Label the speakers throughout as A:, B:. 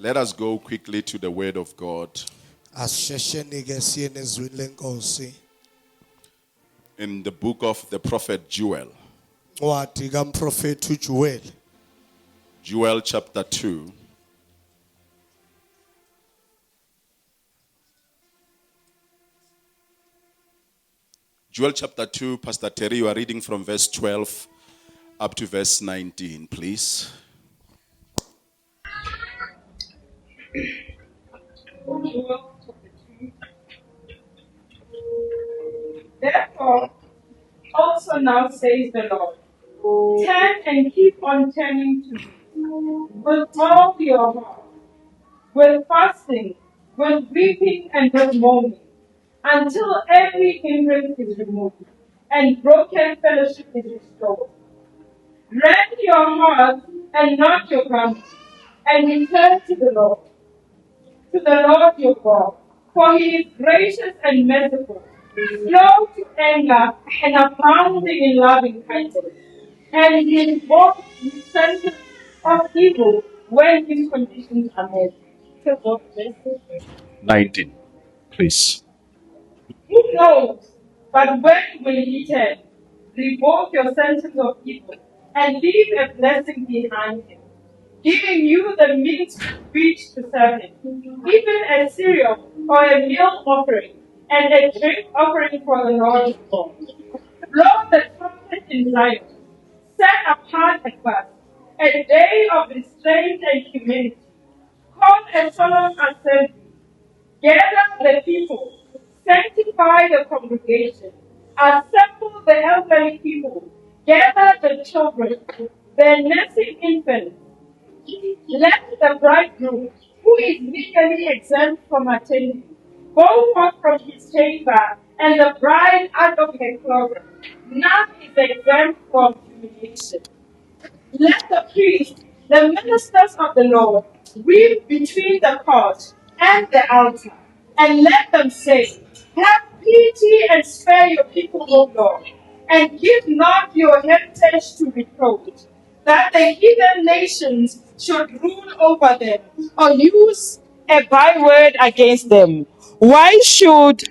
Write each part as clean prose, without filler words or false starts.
A: Let us go quickly to the word of God. In the book of the prophet Joel. Joel chapter 2. Joel chapter 2, Pastor Terry, you are reading from verse 12 up to verse 19, please.
B: Therefore, also now says the Lord, turn and keep on turning to me with all your heart, with fasting, with weeping and with mourning, until every hindrance is removed and broken fellowship is restored. Rend your heart and not your garments, and return to the Lord your God, for he is gracious and merciful, slow to anger and abounding in loving kindness, and he invokes the sentence of evil when his conditions are met.
A: 19, please.
B: Who knows? But when will he turn? Revoke your sentence of evil and leave a blessing behind him, giving you the means which to serve him, even a cereal or a meal offering and a drink offering for the Lord's God. Blow the trumpet in Zion, set apart a fast, a day of restraint and humility. Call a solemn assembly. Gather the people, sanctify the congregation, assemble the elderly people, gather the children, the nursing infants. Let the bridegroom, who is legally exempt from attending, go forth from his chamber, and the bride out of her closet. None is exempt from humiliation. Let the priests, the ministers of the Lord, weep between the court and the altar, and let them say, have pity and spare your people, O Lord, and give not your heritage to reproach, that the heathen nations should rule over them, or use a byword against them. Why should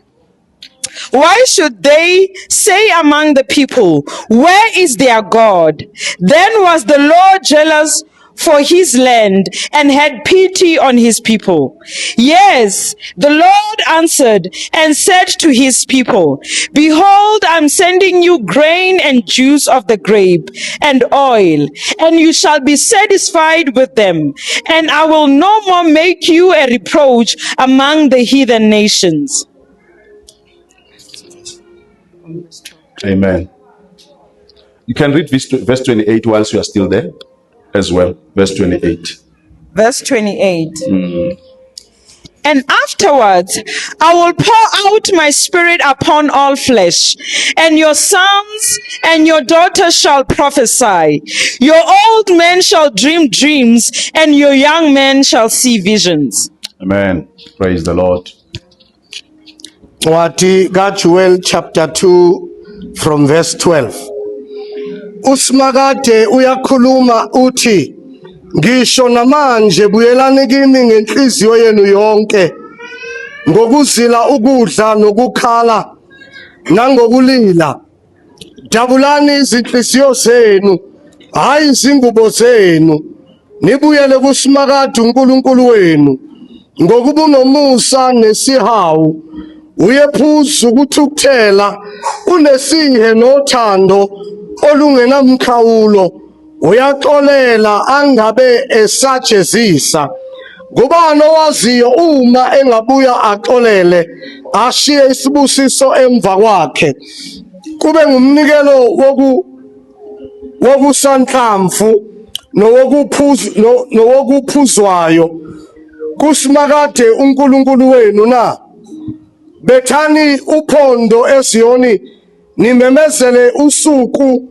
B: they say among the people, where is their God? Then was the Lord jealous for his land and had pity on his people. Yes, the Lord answered and said to his people, behold, I'm sending you grain and juice of the grape and oil, and you shall be satisfied with them, and I will no more make you a reproach among the heathen nations.
A: Amen. You can read verse 28 whilst you are still there as well. Verse 28.
B: Verse 28. And afterwards, I will pour out my spirit upon all flesh, and your sons and your daughters shall prophesy. Your old men shall dream dreams, and your young men shall see visions.
A: Amen. Praise the Lord.
C: Joel chapter 2 from verse 12. Usmakade uyakhuluma uthi, ngisho namanje buyelani kimi ngenhliziyo yenu yonke, ngokuzila ukudla nokukhala nangokulila. Dabulani izinhliziyo zenu, hayi izingubo zenu, nibuyele kuSimakade uNkulunkulu wenu, ngokuba unomusa nesihawu, uyephuza ukuthukuthela, unesihe nothando olungenamkhawulo, uyaxolela angabe esajezisa. Ngubani owaziyo uma engabuya axolele, ashiye isibusiso emva kwakhe, kube ngumnikelo wokusanhlamvu nowokuphuzwayo kuSimakade uNkulunkulu wenu na? Bethani uphondo eZiyoni, nimemezele usuku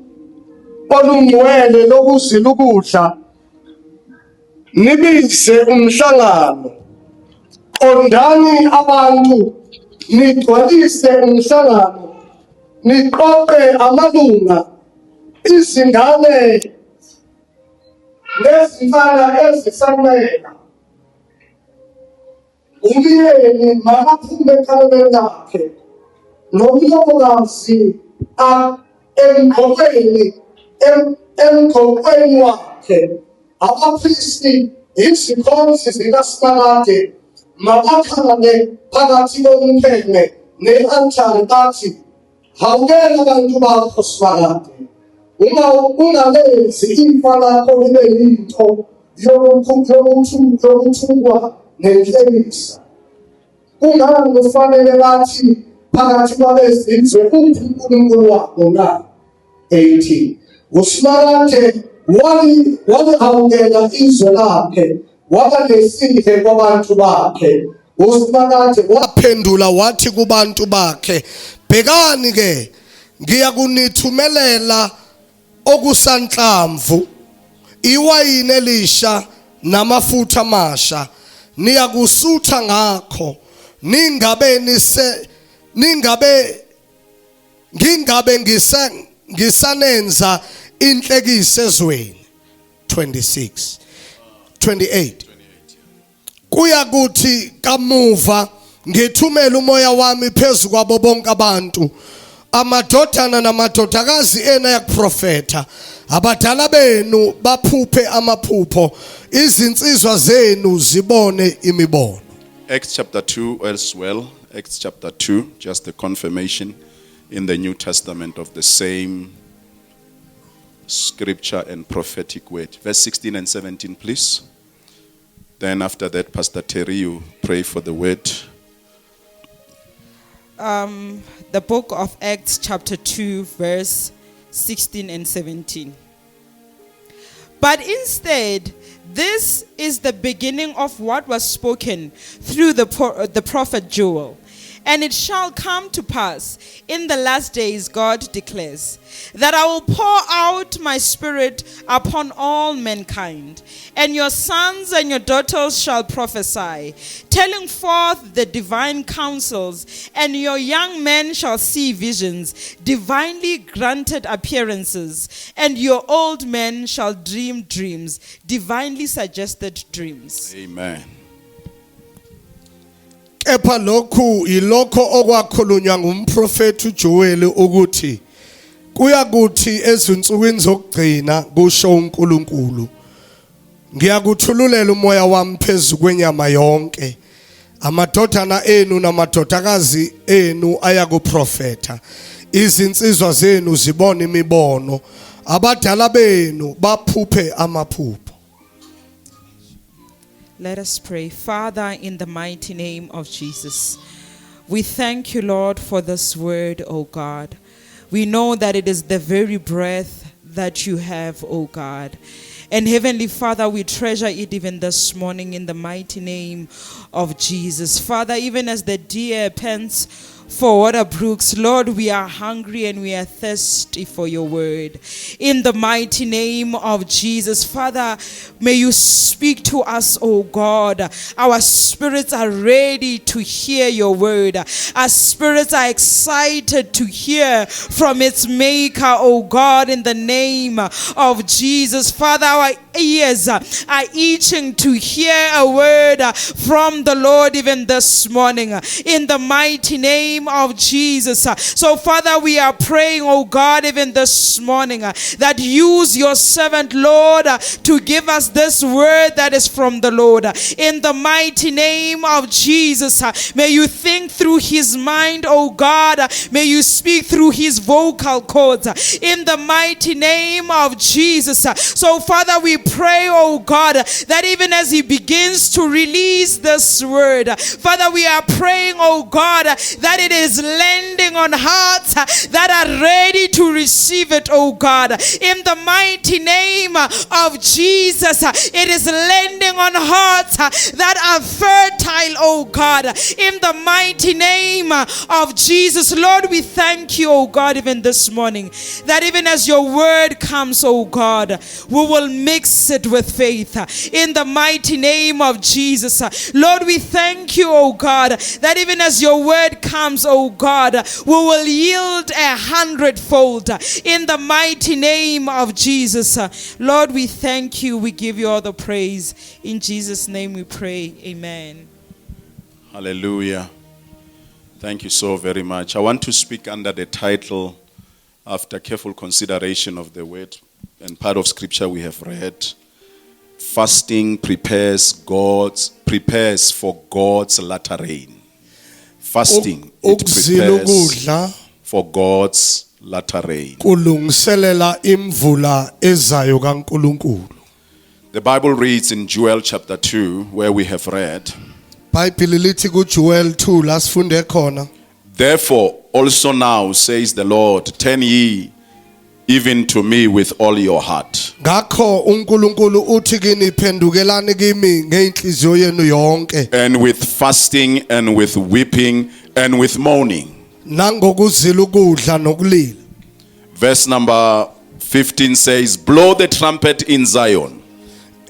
C: olungcwele lokuzila ukudla, nibize umhlangano. Qondani abantu, nigcwalise umhlangano, niqoqe amalunga, izingane nezimfana ezisamela, umyeni makaphume ekhalweni lakhe nomlobokazi emgqokweni wakhe. Abaphristi izikhonzi zikaSimakade mabakhale phakathi kompheme ne-altare bathi, hawukela abantu bakho Simakade, ungalenzi ifa lakho libe yinto yokuthukwa nenhlekisa. Kungani kufanele bathi phakathi kwabezizwe uNkulunkulu wabo na? 18. uSimakade walihawukela izwe lakhe, waba nesihe kwabantu bakhe. uSimakade waphendula wathi kubantu bakhe, bhekani ke, ngiyakunithumelela okusanhlamvu, iwayini elisha namafutha amasha, niyakusutha ngakho, ngingabe ngisanenza inhlekisa ezweni. 28. Kuya kuthi kamuva ngithumela umoya wami phezu kwabo bonke abantu, amadodana namadodakazi enu ayakuprofetha, abadala benu baphuphe amaphupho, izinsizwa zenu zibone imibono.
A: Acts chapter 2 as well. Acts chapter 2, just a confirmation in the New Testament of the same scripture and prophetic word. Verse 16 and 17, please. Then after that, Pastor Terry, you pray for the word.
D: The book of Acts chapter 2 verse 16 and 17. But instead, this is the beginning of what was spoken through the prophet Joel. And it shall come to pass in the last days, God declares, that I will pour out my spirit upon all mankind, and your sons and your daughters shall prophesy, telling forth the divine counsels, and your young men shall see visions, divinely granted appearances, and your old men shall dream dreams, divinely suggested dreams.
A: Amen.
C: Kepha lokhu ilokho okwakhulunywa ngumprofeti uJoel ukuthi kuyakuthi ezinsukwini zokugcina kusho uNkulunkulu, ngiyakuthululela umoya wami phezu kwenyama yonke, amadodana enu namadodakazi enu ayakuprofetha, izinsizwa zenu zibone imibono, abadala benu baphuphe amaphupho.
D: Let us pray. Father, in the mighty name of Jesus, we thank you, Lord, for this word, O God. We know that it is the very breath that you have, O God. And Heavenly Father, we treasure it even this morning in the mighty name of Jesus. Father, even as the deer pants for water brooks, Lord, we are hungry and we are thirsty for your word. In the mighty name of Jesus, Father, may you speak to us, oh God. Our spirits are ready to hear your word. Our spirits are excited to hear from its maker, oh God, in the name of Jesus. Father, our ears are itching to hear a word from the Lord even this morning. In the mighty name of Jesus. So Father, we are praying, oh God, even this morning, that use your servant, Lord, to give us this word that is from the Lord. In the mighty name of Jesus, may you think through his mind, oh God. May you speak through his vocal cords. In the mighty name of Jesus. So Father, we pray, oh God, that even as he begins to release this word, Father, we are praying, oh God, that it is landing on hearts that are ready to receive it, oh God. In the mighty name of Jesus, it is landing on hearts that are fertile, oh God. In the mighty name of Jesus, Lord, we thank you, oh God, even this morning, that even as your word comes, oh God, we will mix it with faith. In the mighty name of Jesus, Lord, we thank you, oh God, that even as your word comes, oh God, we will yield 100-fold. In the mighty name of Jesus, Lord, we thank you. We give you all the praise. In Jesus' name we pray. Amen.
A: Hallelujah. Thank you so very much. I want to speak under the title, after careful consideration of the word and part of scripture we have read, fasting prepares for God's latter rain. Fasting it
C: Ukuzila
A: prepares
C: ukudla
A: for God's latter rain.
C: kulungiselela imvula ezayo kaNkulunkulu.
A: The Bible reads in Joel chapter 2, where we have read,
C: Bible lithi kuJoel 2 la sifunde khona.
A: therefore also now says the Lord, turn ye even to me with all your heart.
C: Ngakho uNkulunkulu uthi kini phendukelani kimi ngeinhliziyo yenu yonke
A: And with fasting and with weeping and with mourning.
C: nangokuzila ukudla nokulila.
A: Verse number 15 says, blow the trumpet in Zion.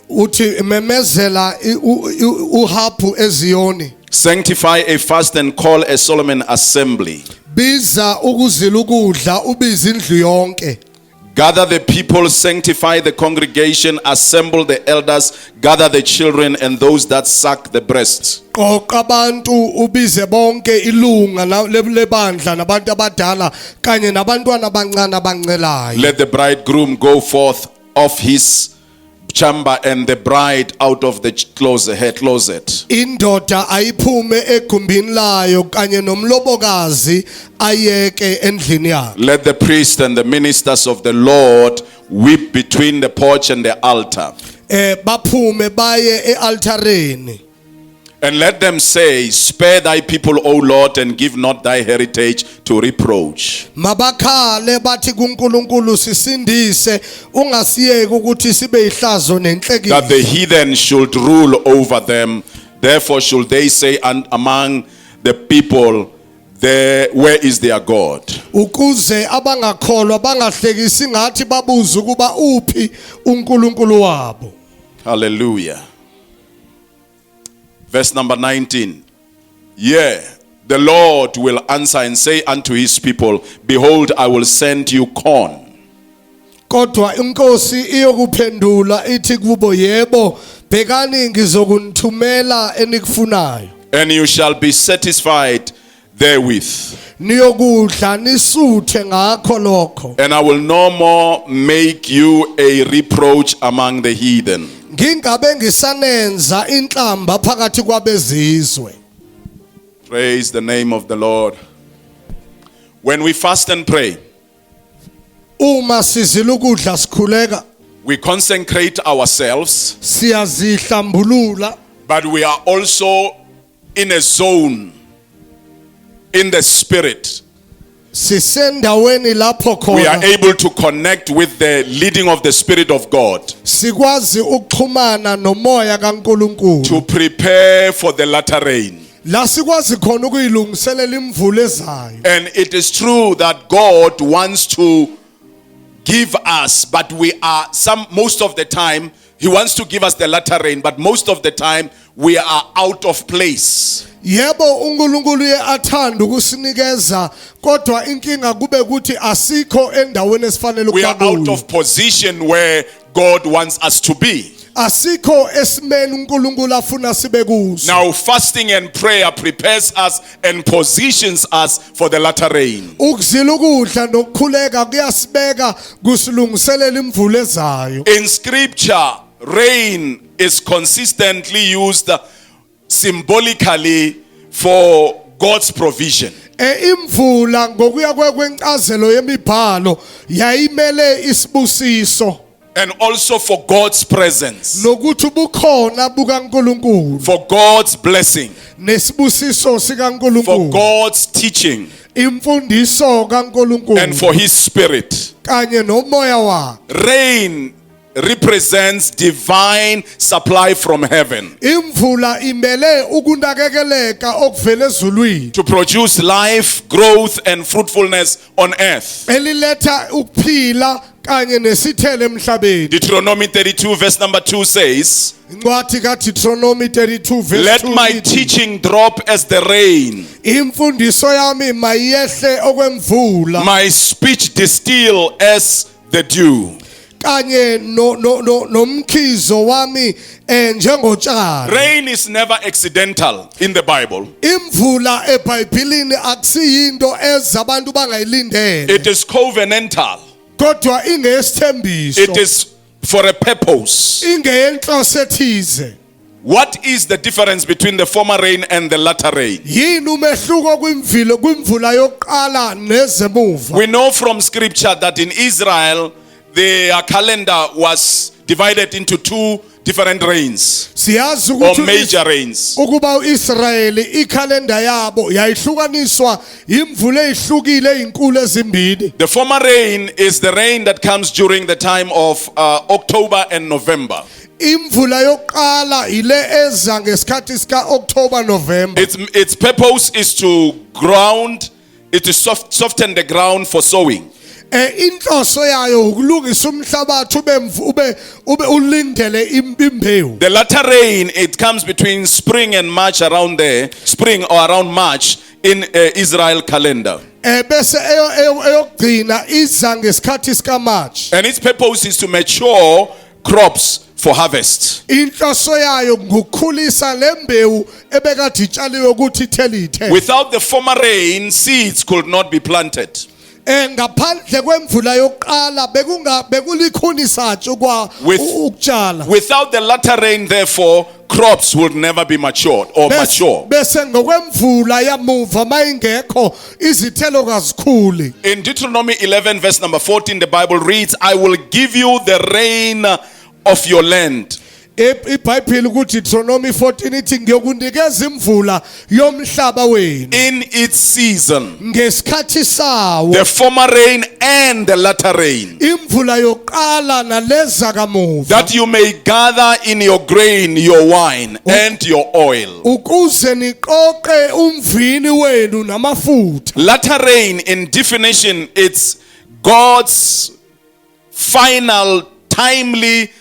C: Uthi memezela uhapu eZiyoni.
A: Sanctify a fast and call a solemn assembly.
C: Biza ukuzila ukudla ubiza indlu yonke.
A: Gather the people, sanctify the congregation, assemble the elders, gather the children and those that suck the breast.
C: Qoqa abantu ubize bonke ilunga lebandla nabantu abadala kanye nabantwana abancane abancelayo.
A: Let the bridegroom go forth of his chamber and the bride out of the closet.
C: Indoda ayiphume egumbini layo kanye nomlobokazi ayeke endlini yakhe.
A: Let the priest and the ministers of the Lord weep between the porch and the altar.
C: Baphume baye ealtareni.
A: And let them say, spare thy people, O Lord, and give not thy heritage to reproach.
C: Mabakhale bathi kuNkulunkulu sisindise ungasiyeki ukuthi sibe ihlazo nenhlekisa.
A: That the heathen should rule over them. Therefore should they say among the people, where is their God?
C: Ukuze abangakholwa bangahlekisi ngathi babuza ukuba uphi uNkulunkulu wabo.
A: Hallelujah. Verse number 19. Yeah, the Lord will answer and say unto his people, behold, I will send you corn.
C: Kodwa inkosi iyokuphendula ithi kubo yebo bhekani ngizokunithumela enikufunayo.
A: And you shall be satisfied therewith.
C: Niyokudla nisuthe ngakho lokho.
A: And I will no more make you a reproach among the heathen.
C: Ngingabe ngisanenza inhlamba phakathi kwabezizwe.
A: Praise the name of the Lord. When we fast and pray,
C: Uma sizila ukudla sikhuleka
A: we consecrate ourselves,
C: siyazihlambulula
A: but we are also in a zone in the spirit.
C: sisendaweni lapho
A: We are
C: khona
A: able to connect with the leading of the Spirit of God
C: sikwazi ukuxhumana nomoya kaNkulunkulu.
A: to prepare for the latter rain.
C: La sikwazi khona ukuyilungiselela imvula ezayo.
A: And it is true that God wants to give us, but most of the time, He wants to give us the latter rain, but most of the time, we are out of place.
C: Yebo uNkulunkulu uyathanda ukusinikeza kodwa inkinga kube ukuthi asikho endaweni esifanele
A: We are out
C: ukuba
A: of position where God wants us to be.
C: asikho esimeni uNkulunkulu afuna sibe kuso.
A: Now, fasting and prayer prepares us and positions us for the latter rain.
C: Ukuzila ukudla nokukhuleka kuyasibeka kusilungiselela imvula ezayo.
A: In scripture, rain is consistently used symbolically for God's provision.
C: Imvula ngokuya kwenkcazelo yemibhalo yayimele isibusiso
A: And also for God's presence,
C: nokuthi ubukhona bukaNkulunkulu
A: for God's blessing,
C: nesibusiso
A: for
C: sikaNkulunkulu
A: God's teaching,
C: imfundiso kaNkulunkulu
A: and for His Spirit.
C: kanye nomoya wakhe.
A: Rain represents divine supply from heaven
C: Imvula imele ukunakekeleka okuvela ezulwini
A: to produce life, growth, and fruitfulness on earth.
C: eliletha ukuphila kanye nesithelo emhlabeni.
A: Deuteronomy 32 verse number 2 says,
C: Incwadi kaDeuteronomy 32 verse
A: let
C: 2
A: my
C: ithi,
A: teaching drop as the rain,
C: imfundiso yami mayehle okwemvula
A: my speech distill as the dew.
C: kanye nomkhizo wami njengotshala.
A: Rain is never accidental in the Bible.
C: Imvula eBhayibhelini akusiyinto ezabantu bangayilindele.
A: It is covenantal.
C: Kodwa ingeyesithembiso.
A: It is for a purpose.
C: Ingeyenhloso ethize.
A: What is the difference between the former rain and the latter rain?
C: Yini umehluko kwimvula yokuqala nezemuva?
A: We know from scripture that in Israel, their calendar was divided into two different rains
C: Siyazi
A: or
C: ukuthi
A: major rains.
C: ukuba uIsrayeli ikhalenda yabo yayihlukaniswa imvula ezihlukile ezinkulu ezimbili.
A: The former rain is the rain that comes during the time of October and November.
C: Imvula yokuqala ile eza ngesikhathi sika October November.
A: Its purpose is to soften the ground for sowing.
C: Inhloso yayo ukulungisa umhlabathi ube ulindele imbewu.
A: The latter rain, it comes between spring and March, around there, spring or around March in Israel calendar.
C: Bese eyogcina iza ngesikhathi sika March.
A: And its purpose is to mature crops for harvest.
C: Inhloso yayo ngukukhulisa lembewu ebekade itshaliwe ukuthi ithele.
A: Without the former rain, seeds could not be planted.
C: Ngaphandle kwemvula yokuqala bekulikhunisatshu kwa ukutshala.
A: Without the latter rain, therefore, crops would never be matured or mature.
C: Bese ngokwemvula yamuva mayingekho izithelo kazikhuli.
A: In Deuteronomy 11 verse number 14, the Bible reads, I will give you the rain of your land.
C: IBhayibheli ukuthi Deuteronomy 14 ithi ngiyokunikeza imvula yomhlaba wenu
A: In its season,
C: ngesikhathi sawo.
A: the former rain and the latter rain,
C: Imvula yokuqala naleza kamuva.
A: that you may gather in your grain, your wine, and your oil.
C: Ukuze niqoqe umvini wenu namafutha.
A: Latter rain, in definition, it's God's final, timely,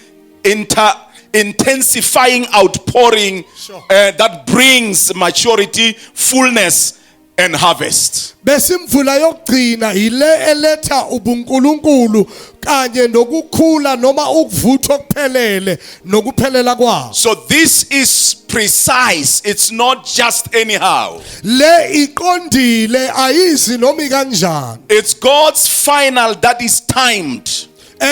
A: intensifying outpouring that brings maturity, fullness, and harvest.
C: Bese imvula yokugcina ile eletha ubunkulunkulu kanye nokukhula noma ukuvuthwa okuphelele nokuphelela kwawo.
A: So this is precise. It's not just anyhow.
C: Le iqondile ayizi noma kanjani.
A: It's God's final that is timed.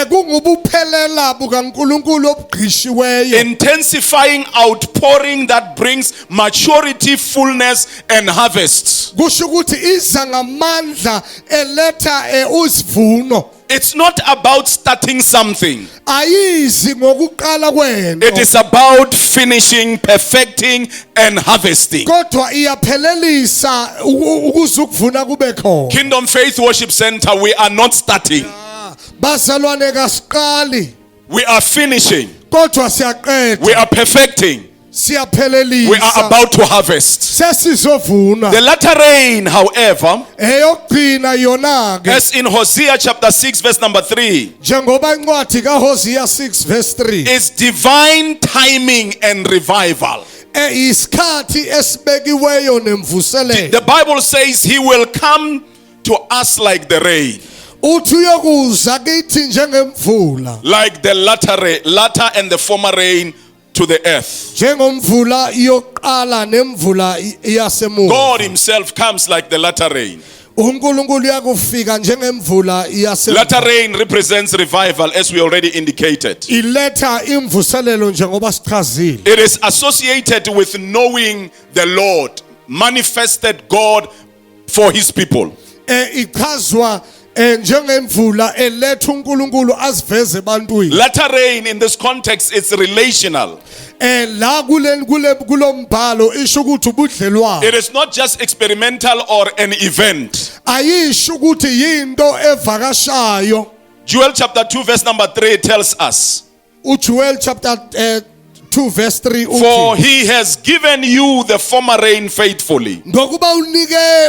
C: Kungubuphelela bukaNkulunkulu obugqishiweyo.
A: Intensifying outpouring that brings maturity, fullness, and harvest.
C: Kusho ukuthi iza ngamandla eletha usivuno.
A: It's not about starting something.
C: Ayizi ngokuqala kwento.
A: It is about finishing, perfecting, and harvesting.
C: Kodwa iyaphelelisa ukuze ukuvuna kube khona.
A: Kingdom Faith Worship Center, we are not starting.
C: Bazalwane kasiqali.
A: We are finishing.
C: Kodwa siyaqeda.
A: We are perfecting.
C: Siyaphelelisa.
A: We are about to harvest.
C: Sesizovuna.
A: The latter rain, however,
C: Eyogcina yona ke.
A: as in Hosea chapter 6 verse number 3,
C: Njengoba incwadi kaHosea 6 verse 3.
A: is divine timing and revival.
C: Isikhathi esibekiweyo nemvuselelo.
A: The Bible says he will come to us like the rain,
C: Uthi uyokuza kithi njengemvula.
A: like the latter and the former rain to the earth.
C: Njengomvula yokuqala nemvula yasemuva.
A: God himself comes like the latter rain.
C: uNkulunkulu yakufika njengemvula yasemuva.
A: Latter rain represents revival, as we already indicated.
C: Iletha imvuselelo njengoba sichazile.
A: It is associated with knowing the Lord, manifested God for his people.
C: Ichazwa njengemvula eletha uNkulunkulu asiveze ebantwini.
A: Latter rain in this context, it's relational.
C: La kulombhalo isho ukuthi ubudlelwano.
A: It is not just experimental or an event.
C: Ayisho ukuthi yinto evakashayo.
A: Joel chapter 2 verse number 3 tells us
C: uJoel chapter 2 2 verse 3
A: For
C: uthi
A: he has given you the former rain faithfully,
C: ngokuba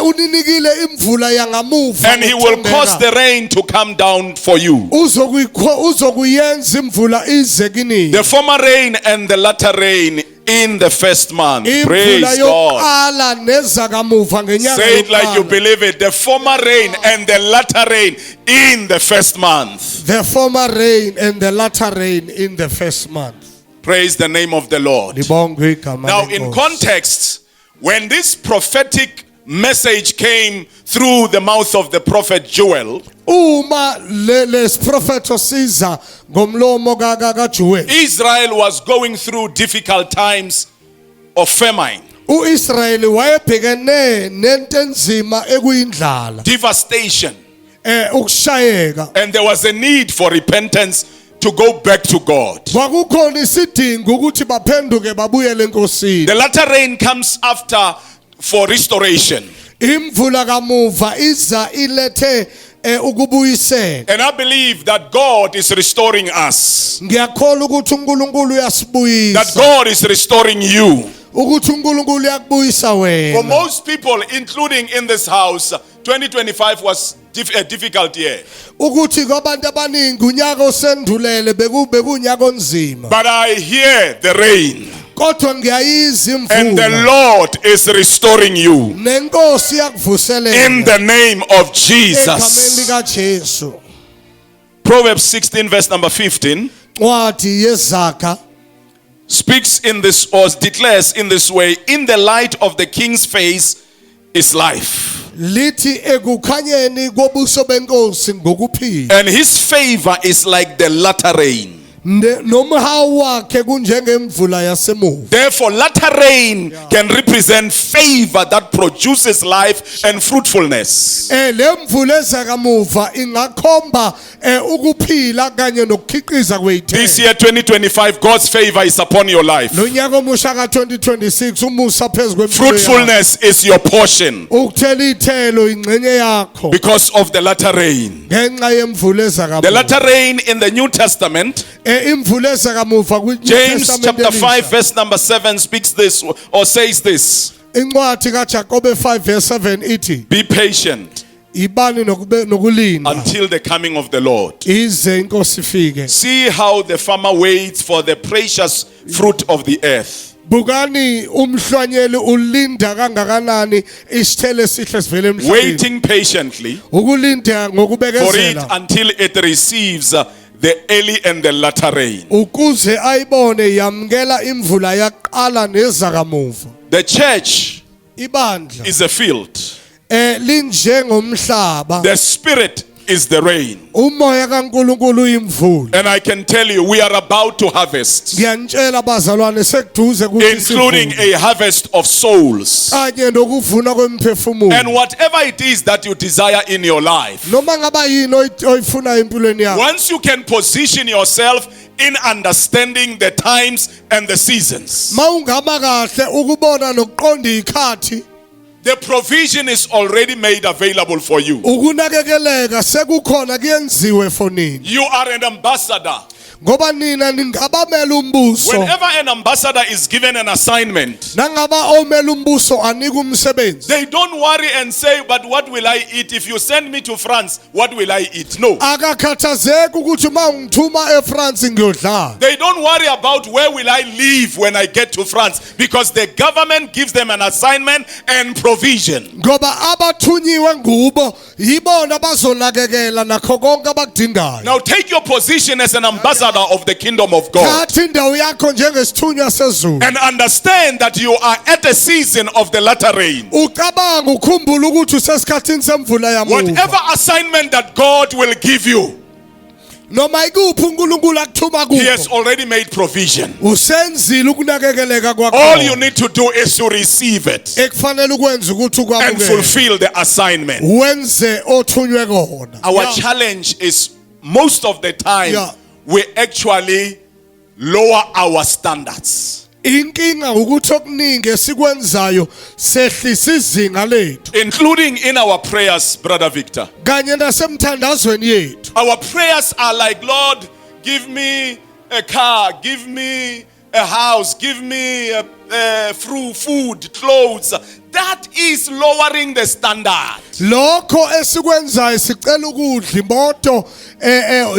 C: uninikile imvula yangamuva
A: and he will cause the rain to come down for you.
C: uzokuyenza imvula ize kini
A: The former rain and the latter rain in the first month. Praise
C: imvula
A: God.
C: yokuqala nezakamuva ngenyanga
A: Say it like you
C: yokuqala.
A: believe it. The former rain and the latter rain in the first month.
C: The former rain and the latter rain in the first month.
A: Praise the name of the Lord.
C: Libongwe igama
A: Now, in
C: leNkosi.
A: context, when this prophetic message came through the mouth of the prophet Joel,
C: Uma lesprofeto siza ngomlomo kaJuwe.
A: Israel was going through difficult times of famine,
C: uIsrayeli wayebhekene nento enzima ekuyindlala,
A: devastation,
C: ukushayeka.
A: and there was a need for repentance to go back to God.
C: Kwakukhona isidingo ukuthi baphenduke babuyele enkosini.
A: The latter rain comes after for restoration.
C: Imvula kamuva iza ilethe ukubuyisela.
A: And I believe that God is restoring us.
C: Ngiyakholwa ukuthi uNkulunkulu
A: That
C: uyasibuyisa.
A: God is restoring you.
C: Ukuthi uNkulunkulu uyakubuyisa
A: For
C: wena.
A: most people, including in this house, 2025 was a difficult year.
C: Ukuthi kwabantu abaningi unyaka osendulele bekunyaka onzima.
A: But I hear the rain,
C: Kodwa ngiyayizwa
A: and the
C: imvula.
A: Lord is restoring you
C: Nenkosi iyakuvuselela.
A: in the name of
C: Egameni
A: Jesus.
C: likaJesu.
A: Proverbs 16 verse number 15
C: Ncwadi yeZakha
A: speaks in this, or declares in this way: in the light of the king's face is life,
C: lithi ekukhanyeni kobuso benkosi ngokuphila.
A: and his favor is like the latter rain.
C: Nomhawu wakhe kunjengemvula yasemuva.
A: Therefore, latter rain can represent favor that produces life and fruitfulness.
C: Lemvula ezakamuva ingakhomba ukuphila kanye nokukhiqiza
A: This
C: kweyithelo.
A: year 2025, God's favor is upon your life.
C: Lonyaka omusha ka2026 umusa phezulu kwempilo yakho.
A: Fruitfulness is your portion
C: Ukuthela ithelo ingcenye yakho
A: because of the latter rain.
C: ngenxa yemvula
A: The
C: ezakamuva.
A: latter rain in the New Testament,
C: Imvula ezakamuva
A: James chapter 5 verse number 7 speaks this or says this:
C: Incwadi kaJakobe 5 verse 7 ithi
A: be patient
C: ibani nokulinda
A: until the coming of the Lord.
C: ize inkosi ifike.
A: See how the farmer waits for the precious fruit of the earth.
C: Bukani umhlwanyeli ulinda kangakanani isithelo esihle sivele emhlabeni.
A: Waiting patiently
C: Ukulinda
A: for it
C: ngokubekezela
A: until it receives the early and the latter rain.
C: ukuze ayibone yamkela imvula yaqala nezakamuva.
A: The church
C: Ibandla
A: is a field.
C: linjengomhlaba,
A: The spirit is the rain.
C: umoya kaNkulunkulu uyimvula.
A: And I can tell you, we are about to harvest,
C: Ngiyanitshela bazalwane sekuduze ukuthi
A: including
C: sivune.
A: a harvest of souls.
C: Kanye nokuvuna kwemphefumulo.
A: And whatever it is that you desire in your life,
C: Noma ngaba yini oyifuna empilweni yakho.
A: once you can position yourself in understanding the times and the seasons,
C: Mawungama kahle ukubona nokuqonda ikhathi,
A: the provision is already made available for you.
C: ukunakekeleka sekukhona kuyenziwe for nini.
A: You are an ambassador.
C: Ngoba nina ningabamela umbuso.
A: Whenever an ambassador is given an assignment,
C: Nangaba omela umbuso anika umsebenzi.
A: they don't worry and say, but what will I eat? If you send me to France, what will I eat? No.
C: Akakhathazeki ukuthi uma ngithuma eFrance ngiyodla.
A: They don't worry about where will I live when I get to France, because the government gives them an assignment and provision.
C: Ngoba abathunyiwe ngubo yibona bazonakekela nakho konke abakudingayo.
A: Now take your position as an ambassador of the kingdom of God
C: Thatha indawo yakho njengesithunywa sezulu.
A: and understand that you are at a season of the latter rain.
C: Ucabanga ukhumbula ukuthi usesikhathini semvula yamuva.
A: Whatever assignment that God will give you,
C: Noma ikuphi uNkulunkulu akuthuma
A: He has
C: kuko.
A: already made provision.
C: Usenzile ukunakekeleka
A: All you
C: kwakho.
A: need to do is to receive it
C: Ekufanele ukwenza ukuthi
A: and
C: ukwamukele.
A: fulfill the assignment.
C: Wenze othunywe kona.
A: Our
C: Yeah.
A: challenge is most of the time
C: Yeah.
A: we actually lower our standards,
C: Inkinga ukuthi okuningi esikwenzayo sehlisa izinga lethu.
A: including in our prayers, Brother Victor.
C: Kanye nasemthandazweni yethu.
A: Our prayers are like, Lord, give me a car, give me a house, give me food, clothes. That is lowering the standard.
C: lokho esikwenzayo sicela ukudla imoto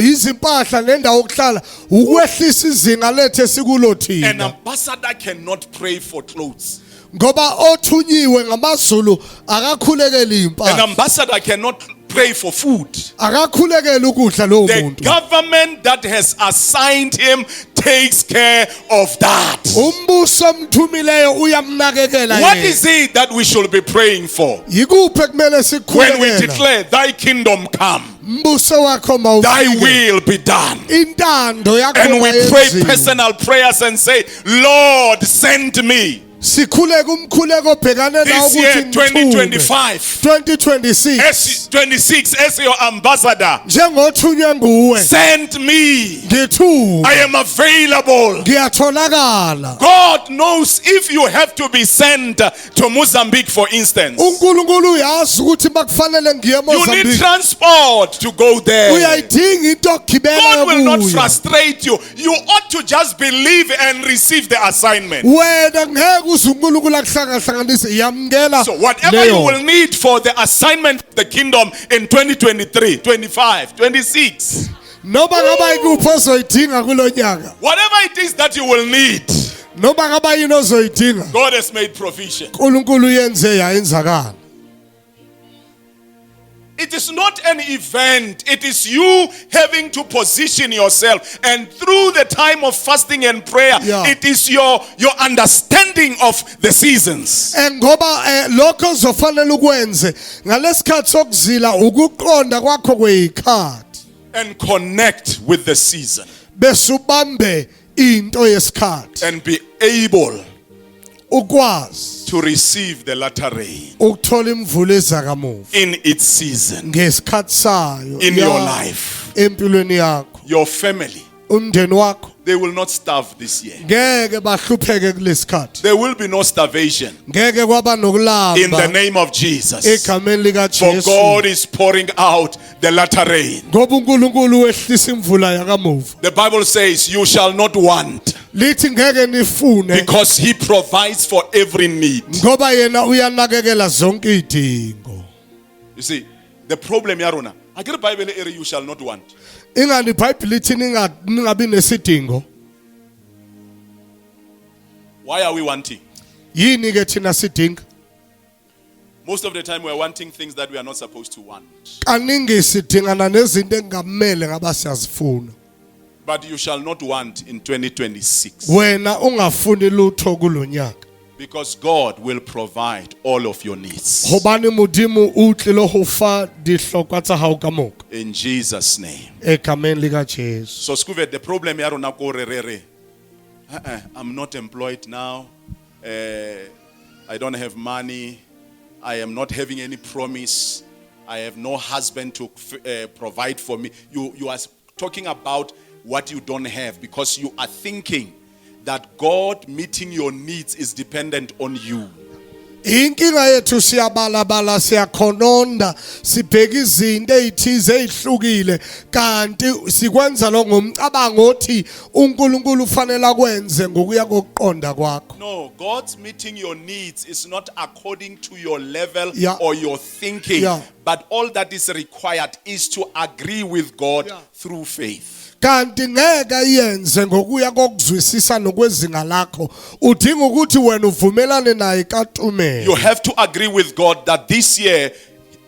C: izimpahla nendawo okuhlala ukwehlisa izinga lethu esikulo
A: An
C: thina
A: ambassador cannot pray for clothes.
C: ngoba othunyiwe ngamaZulu akakhulekela
A: An
C: impahla
A: ambassador cannot pray for food.
C: akakhulekela ukudla lowo
A: The
C: muntu
A: government that has assigned him takes care of that.
C: umbuso omthumileyo uyamnakekela
A: What
C: yena
A: is it that we should be praying for?
C: yikuphi ekumele
A: When we
C: sikhulekela
A: declare, Thy kingdom come,
C: umbuso wakho
A: Thy
C: mawufike
A: will be done.
C: intando yakho
A: And we pray
C: mayenziwe.
A: personal prayers and say, Lord, send me.
C: sikhuleka umkhuleko obhekane nawo
A: This year,
C: ukuthi ngithume
A: 2025,
C: 2026
A: as 26, as your ambassador,
C: njengothunywe nguwe
A: send me.
C: ngithume
A: I am available.
C: ngiyatholakala
A: God knows if you have to be sent to Mozambique, for instance,
C: uNkulunkulu uyazi ukuthi bakufanele ngiye
A: you need
C: eMozambique
A: transport to go there.
C: uyayidinga into okugibela
A: God will not
C: kuyo
A: frustrate you. You ought to just believe and receive the assignment.
C: wena ngeke uze uNkulunkulu akuhlangahlanganise yamukela
A: So whatever you will need for the assignment of the kingdom in 2023, 25, 26,
C: noma ngaba ikuphi ozoyidinga kulo nyaka
A: whatever it is that you will need,
C: noma ngaba yini ozoyidinga
A: God has made provision.
C: uNkulunkulu yenze yayenzakala
A: It is not an event. It is you having to position yourself. And through the time of fasting and prayer,
C: Yeah.
A: it is your understanding of the seasons.
C: ngoba lokho ozofanele ukwenze ngalesikhathi sokuzila ukuqonda kwakho kweyikhathi
A: And connect with the season.
C: bese ubambe into yesikhathi
A: And be able
C: ukwazi
A: to receive the latter rain
C: ukuthola imvulo ezakamuva
A: in its season.
C: ngesikhathi sayo
A: In
C: ya-
A: your life.
C: empilweni yakho
A: Your family,
C: umndeni wakho
A: they will not starve this year.
C: ngeke bahlupheke kulesikhathi
A: There will be no starvation
C: ngeke kwaba
A: in the
C: nokulamba
A: name of Jesus.
C: egameni lika
A: For
C: Jesu
A: God is pouring out the latter rain.
C: ngoba uNkulunkulu wehlisa imvula yakamuva
A: The Bible says, you shall not want,
C: lithi ngeke nifune
A: because He provides for every need.
C: ngoba yena uyanakekela zonke izidingo
A: You see, the problem, Yarona, I get a Bible area, you shall not want.
C: ingani iBhayibheli lithi ningabi nesidingo
A: Why are we wanting?
C: yini ke thina sidinga
A: Most of the time, we are wanting things that we are not supposed to want.
C: kaningi sidingana nezinto engamele ngaba siyazifuna
A: But you shall not want in 2026.
C: wena ungafuni lutho kulonyaka
A: Because God will provide all of your needs.
C: hobane modimo o tlile ho fa dihlokwa tsa hao ka moka
A: In Jesus' name.
C: egameni lika Jesu
A: So, Skuve, the problem ya rona ko re re re. I'm not employed now. I don't have money. I am not having any promise. I have no husband to provide for me. You are talking about what you don't have because you are thinking that God meeting your needs is dependent on you.
C: inkinga yethu siyabalabala siyakhononda sibheka izinto ezithize ezihlukile kanti sikwenza lo ngomcabango othi uNkulunkulu ufanele akwenze ngokuya kokuqonda kwakho
A: No, God's meeting your needs is not according to your level
C: Yeah.
A: or your thinking.
C: Yeah.
A: But all that is required is to agree with God
C: Yeah.
A: through faith.
C: kanti ngeke yenze ngokuya kokuzwisisa nokwezinga lakho udinga ukuthi wena uvumelane naye kaTumela
A: You have to agree with God that this year,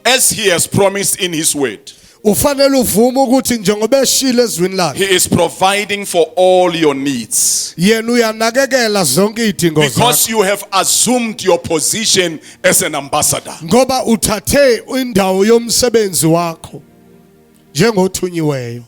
A: as He has promised in His word,
C: ufanele uvume ukuthi njengoba eshilo ezwini lakhe
A: He is providing for all your needs.
C: yena uyanakekela zonke izidingo zakho
A: Because you have assumed your position as an ambassador.
C: ngoba uthathe indawo yomsebenzi wakho njengothunyiweyo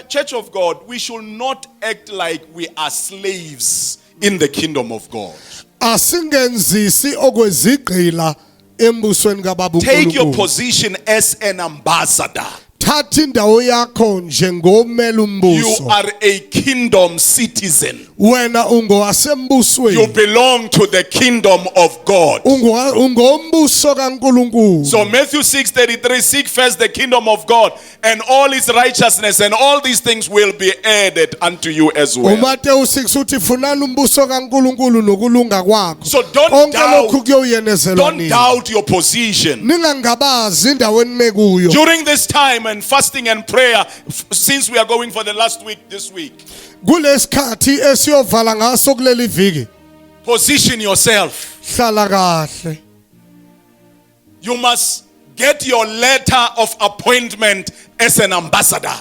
A: Church of God, we should not act like we are slaves in the kingdom of God.
C: asingenzisi okwezigqila embusweni kababa
A: Take your
C: uNkulunkulu
A: position as an ambassador.
C: thatha indawo yakho njengomela
A: You
C: umbuso.
A: are a kingdom citizen.
C: Wena ungowasembusweni.
A: You belong to the kingdom of God.
C: Ungombuso kaNkulunkulu.
A: So Matthew 6:33, seek first the kingdom of God and all his righteousness, and all these things will be added unto you as well.
C: uMateyu 6 uthi funani umbuso kaNkulunkulu nokulunga kwakho.
A: So don't
C: Konke lokhu kuyoyenezelwa
A: Don't
C: nini.
A: doubt your position.
C: Ningangabazi indaweni mekuyo.
A: During this time and fasting and prayer, since we are going for the last week this week,
C: Kulesikhathi esiyovala ngaso kuleli viki.
A: position yourself.
C: Hlala kahle.
A: You must get your letter of appointment as an ambassador.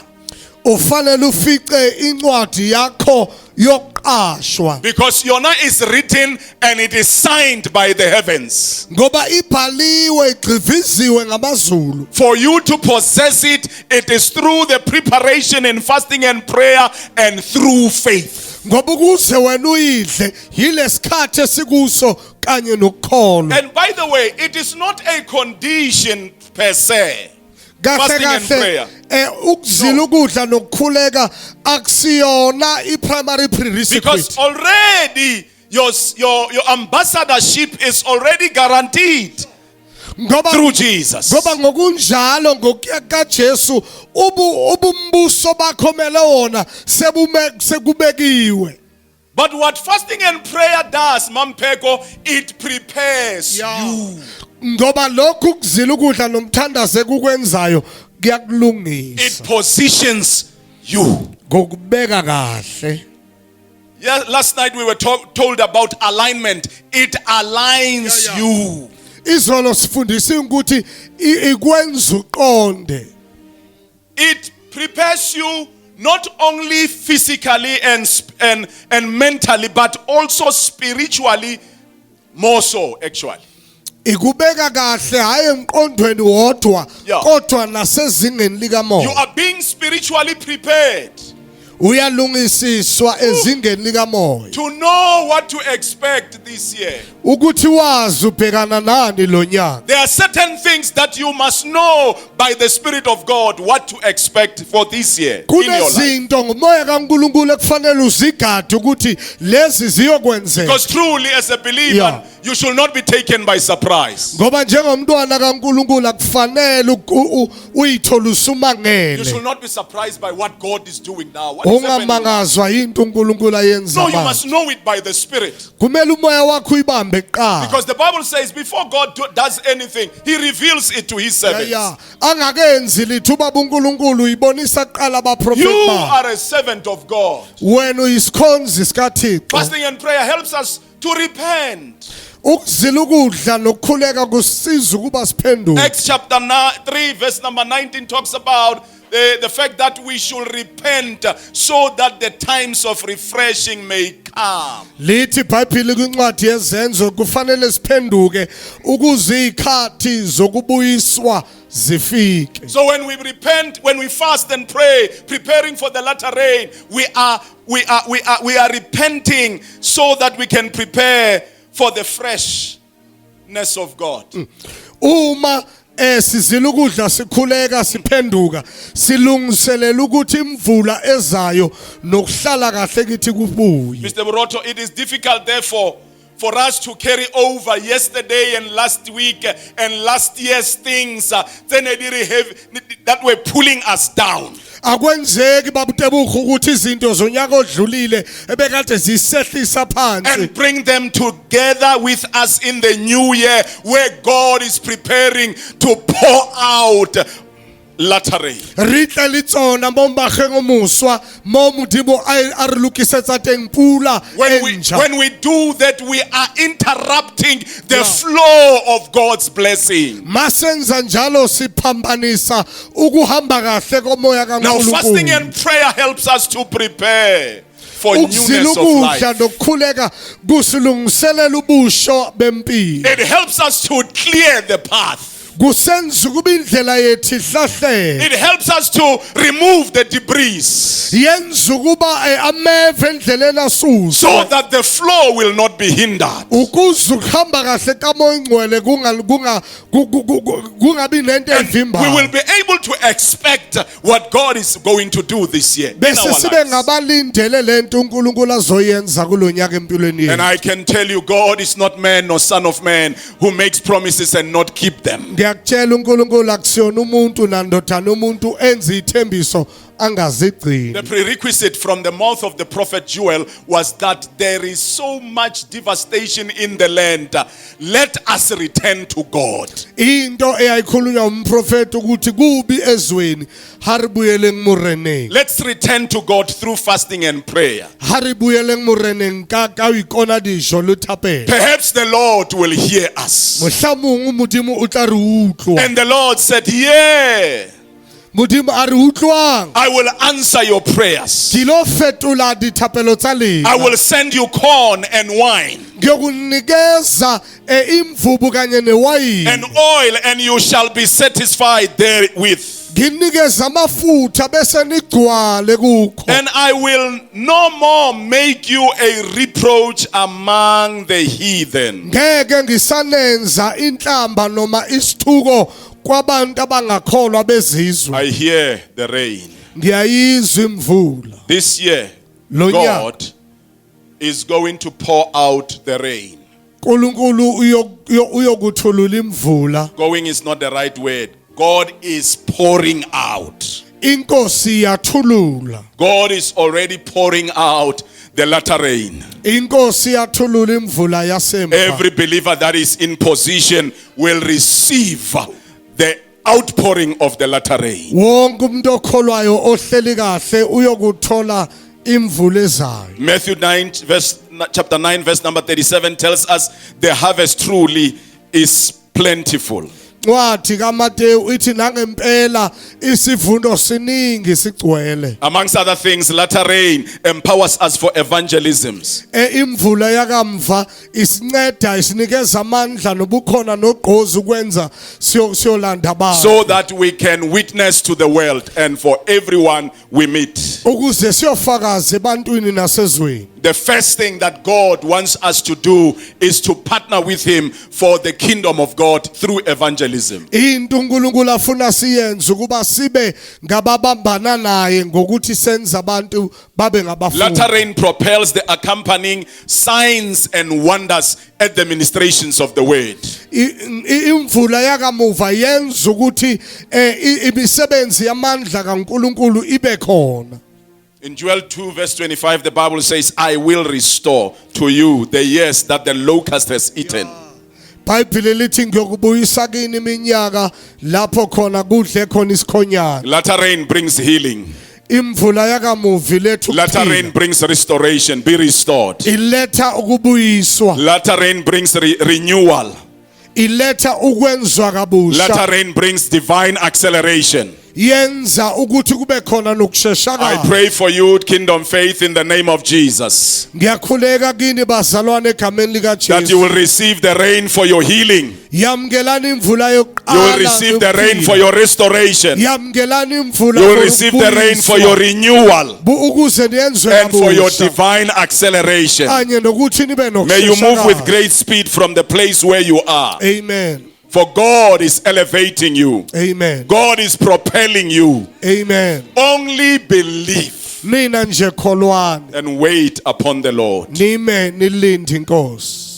C: Ufanele ufice incwadi yakho yokuqashwa.
A: Because your name is written and it is signed by the heavens.
C: Ngoba ibhaliwe igciviziwe ngamazulu.
A: For you to possess it, it is through the preparation and fasting and prayer and through faith.
C: Ngoba ukuze wena uyidle yilesikhathi esikuso kanye nokukholwa.
A: And by the way, it is not a condition per se.
C: Kahle
A: Fasting and prayer.
C: ukuzila ukudla nokukhuleka akusiyona i-primary
A: Because
C: prerequisite.
A: already your ambassadorship is already guaranteed through Jesus.
C: Ngoba ngokunjalo ngokukaJesu ubumbuso bakho mele wona sekubekiwe.
A: But what fasting and prayer does, Mampeko, it prepares you.
C: Ngoba lokhu kuzila ukudla nomthandaze kukwenzayo
A: It
C: kuyakulungisa.
A: positions you.
C: Ngokubeka kahle.
A: Yeah, last night we were told about alignment. It aligns you.
C: Izolo sifundisa ukuthi ikwenza uqonde.
A: It prepares you not only physically and mentally, but also spiritually, more so actually.
C: Ikubeka kahle hayi emqondweni wodwa
A: Yeah.
C: kodwa nasezingeni
A: You
C: likamoya.
A: are being spiritually prepared
C: Uyalungisiswa ezingeni likamoya.
A: to know what to expect this year.
C: Ukuthi wazi ubhekana nani lo nyaka.
A: There are certain things that you must know by the Spirit of God what to expect for this year in your life.
C: Kunezinto ngomoya kaNkulunkulu ekufanele uzigade ukuthi lezi ziyokwenzeka.
A: Because truly as a believer,
C: Yeah.
A: you should not be taken by surprise.
C: Ngoba njengomntwana kaNkulunkulu akufanele uyithola
A: You
C: usumangele.
A: should not be surprised by what God is doing now. What is happening?
C: Ungamangazwa into uNkulunkulu ayenza
A: No, you
C: manje.
A: must know it by the Spirit.
C: Kumele umoya wakho uyibambe kuqala.
A: Because the Bible says before God does anything, He reveals it to His servants.
C: Yeah. Angakenzi lithu baba uNkulunkulu uyibonisa kuqala
A: You
C: abaprofeti bakhe.
A: are a servant of God.
C: Wena uyisikhonzi sikaThixo.
A: Fasting and prayer helps us to repent.
C: Ukuzila ukudla nokukhuleka kusiza ukuba siphenduke.
A: Acts chapter 3 verse number 19 talks about the fact that we should repent so that the times of refreshing may come.
C: Lithi iBhayibheli kwincwadi yezenzo kufanele siphenduke ukuze izikhathi zokubuyiswa zifike.
A: So when we repent, when we fast and pray, preparing for the latter rain, we are repenting so that we can prepare for the freshness of God.
C: Uma sizila ukudla sikhuleka siphenduka silungiselela ukuthi imvula ezayo nokuhlala kahle kithi kubuye.
A: Mr. Buroto, it is difficult therefore for us to carry over yesterday and last week and last year's things that were pulling us down.
C: Akwenzeki babutebuka ukuthi izinto zonyaka odlulile ebekade zisehlisa phansi
A: And bring them together with us in the new year where God is preparing to pour out latter rain.
C: ritle litsona mo mbageng omuswa mo modimo a re lokisetsa teng pula enja.
A: When we do that, we are interrupting the flow of God's blessing.
C: Masenza njalo siphambanisa ukuhamba kahle komoya
A: Now, fasting
C: kaNkulunkulu.
A: and prayer helps us to prepare for
C: Ukuzila
A: newness of
C: ukudla
A: life.
C: nokukhuleka kusilungiselela ubusho bempilo.
A: It helps us to clear the path.
C: kusenza ukuba indlela yethu ihlahleke,
A: It helps us to remove the debris
C: yenza ukuba ameva endleleni asuswe,
A: so that the flow will not be hindered.
C: ukuze ukuhamba kahle kamoya ingcwele kungabi nento
A: And we will
C: evimbayo.
A: be able to expect what God is going to do this year in
C: Bese
A: our
C: sibe
A: lives.
C: ngabalindele lento uNkulunkulu azoyenza kulonyaka empilweni
A: And
C: yethu.
A: I can tell you, God is not man nor son of man who makes promises and not keep them.
C: Ngiyakutshela uNkulunkulu akusiyona umuntu nandodana umuntu enza ithembiso angazigcini.
A: The prerequisite from the mouth of the prophet Joel was that there is so much devastation in the land. Let us return to God.
C: Into eyayikhulunywa umprofeti ukuthi kubi ezweni haribuyele ngmureneng.
A: Let's return to God through fasting and prayer.
C: Haribuyele ngmureneng ka ikona dijo luthapela.
A: Perhaps the Lord will hear us.
C: Mohlomong modimo o tla re utlwa.
A: And the Lord said, yeah,
C: Modimo a re utlwang.
A: I will answer your prayers.
C: Ke lo fetola dithapelo tsa lena.
A: I will send you corn and wine
C: Ngiyokunikeza imvubu kanye newayini.
A: and oil, and you shall be satisfied therewith.
C: Nginikeza amafutha bese nigcwale kukho.
A: And I will no more make you a reproach among the heathen.
C: Ngeke ngisanenza inhlamba noma isithuko kwabantu abangakholwa bezizwe.
A: I hear the rain.
C: Ngiyayizwa imvula.
A: This year,
C: Lo nyaka
A: God is going to pour out the rain.
C: uNkulunkulu uyokuthulula imvula.
A: Going is not the right word. God is pouring out.
C: Inkosi yathulula.
A: God is already pouring out the latter rain.
C: Inkosi yathulula imvula yasemva.
A: Every believer that is in position will receive the outpouring of the latter rain.
C: Wonke umuntu okholwayo ohleli kahle uyokuthola imvula ezayo.
A: Matthew chapter 9 verse number 37 tells us the harvest truly is plentiful.
C: Wathi kaMateyu ithi nangempela isivuno siningi sigcwele.
A: Amongst other things, latter rain empowers us for evangelisms.
C: Imvula yakamva isinceda isinikeza amandla nobukhona nogqozi ukwenza siyolanda abantu.
A: So that we can witness to the world and for everyone we meet.
C: Ukuze siyofakaza ebantwini nasezweni.
A: The first thing that God wants us to do is to partner with Him for the kingdom of God through evangelism.
C: Into uNkulunkulu afuna siyenze ukuba sibe ngababambana naye ngokuthi senze abantu babe ngabafundi.
A: Latter rain propels the accompanying signs and wonders at the ministrations of the word.
C: Imvula yakamuva yenza ukuthi imisebenzi yamandla kaNkulunkulu ibe khona.
A: In Joel 2 verse 25, the Bible says, I will restore to you the years that the locust has eaten.
C: Bible lithi ngiyokubuyisa kini iminyaka lapho khona kudle khona isikhonyana.
A: Latter rain brings healing.
C: Imvula yakamuva iletha
A: Latter rain
C: ukuphila.
A: brings restoration. Be restored.
C: Iletha ukubuyiswa.
A: Latter rain brings renewal.
C: Iletha ukwenzwa kabusha.
A: Latter rain brings divine acceleration.
C: Yenza ukuthi kube khona nokusheshakala.
A: I pray for you, Kingdom Faith, in the name of Jesus,
C: Ngiyakhuleka kini bazalwane egameni lika
A: that you
C: Jesu.
A: will receive the rain for your healing.
C: Yamkelani imvula
A: You will
C: yokuqala.
A: receive the rain for your restoration.
C: Yamkelani imvula
A: You will receive the rain for your renewal
C: ukuze niyenzwe
A: and for your
C: kabusha.
A: divine acceleration.
C: Kanye nokuthi nibe
A: May you move with
C: nokusheshakala.
A: great speed from the place where you are.
C: Amen.
A: For God is elevating you.
C: Amen.
A: God is propelling you.
C: Amen.
A: Only believe
C: Mina nje kholwane.
A: and wait upon the Lord.
C: Nime nilinde inkosi.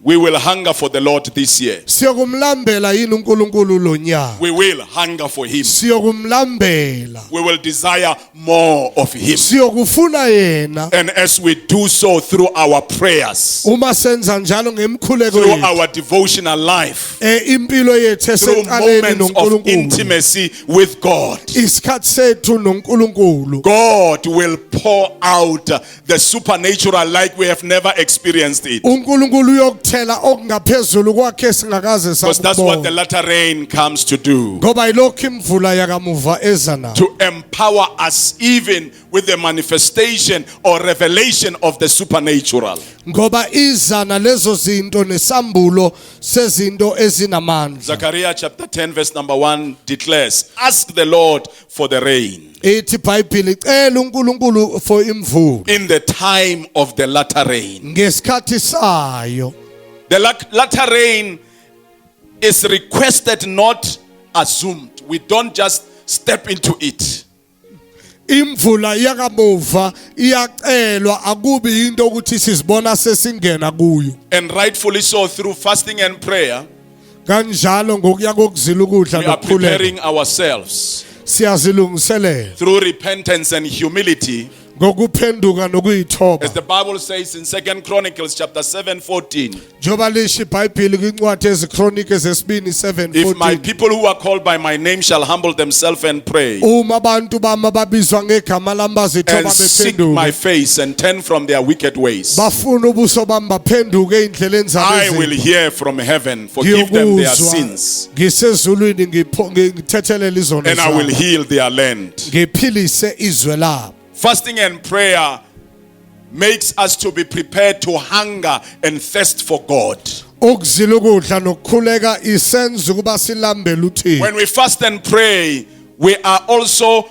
A: We will hunger for the Lord this year.
C: Siyokumlambela yini uNkulunkulu lo nyaka.
A: We will hunger for Him.
C: Siyokumlambela.
A: We will desire more of Him.
C: Siyokufuna yena.
A: And as we do so through our prayers,
C: Uma senza njalo ngemkhuleko
A: through
C: yethu.
A: our devotional life,
C: Impilo yethu
A: through
C: eseqaleni
A: moments of
C: noNkulunkulu.
A: intimacy with God,
C: Isikhathi sethu noNkulunkulu.
A: God will pour out the supernatural like we have never experienced it.
C: uNkulunkulu uyokuthela ukwakhela okungaphezulu kwakhe singakaze
A: Because that's what the
C: sakubona.
A: latter rain comes to do.
C: Ngoba ilokhu imvula yakamuva eza nayo.
A: To empower us even with the manifestation or revelation of the supernatural.
C: Ngoba izana lezo zinto nesambulo sezinto ezinamandla.
A: Zechariah chapter 10 verse number 1 declares, ask the Lord for the rain
C: Ethi iBhayibheli icela uNkulunkulu for imvula
A: in the time of the latter rain.
C: ngesikhathi sayo.
A: The latter rain is requested, not assumed. We don't just step into it.
C: Imvula yakamuva iyacelwa akubi into ukuthi sizibona sesingena kuyo.
A: And rightfully so, through fasting and prayer,
C: Kanjalo ngokuya kokuzila ukudla
A: we are
C: nokukhuleka
A: preparing ourselves.
C: siyazilungiselela
A: Through repentance and humility,
C: ngokuphenduka nokuyithoba.
A: as the Bible says in 2 Chronicles chapter 7:14,
C: Njoba lisho iBhayibheli kwincwadi ezikronike zesibini
A: if my
C: 7:14.
A: people who are called by my name shall humble themselves and pray
C: Uma abantu bami babizwa ngegama lami bazithoba
A: and seek my
C: bephenduka
A: face and turn from their wicked ways,
C: bafuna ubuso bami baphenduke endleleni zabo
A: I will
C: ezimbi.
A: hear from heaven, forgive them their sins,
C: Ngisezulwini ngithethelele izono
A: and I will
C: zabo.
A: heal their land.
C: Ngiphilise izwe labo.
A: Fasting and prayer makes us to be prepared to hunger and thirst for God.
C: Ukuzila ukudla nokukhuleka isenza ukuba silambele uThixo.
A: When we fast and pray, we are also